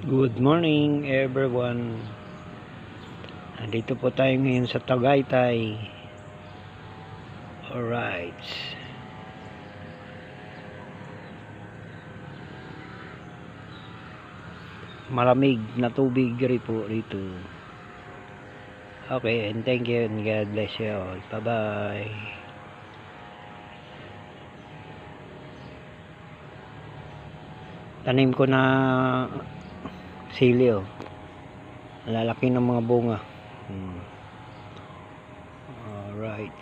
Good morning everyone. Nandito po tayo ngayon sa Tagaytay. Alright. Malamig na tubig rin po rito. Okay, and thank you and God bless you all. Bye bye. Tanim ko na sili, oh. Lalaki ng mga bunga. Alright.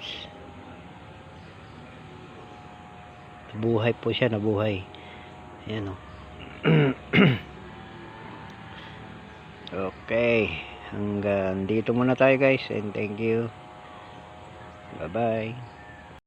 Nabuhay po siya, nabuhay. Ayan, oh. Okay. Hanggang dito muna tayo guys, and thank you. Bye bye.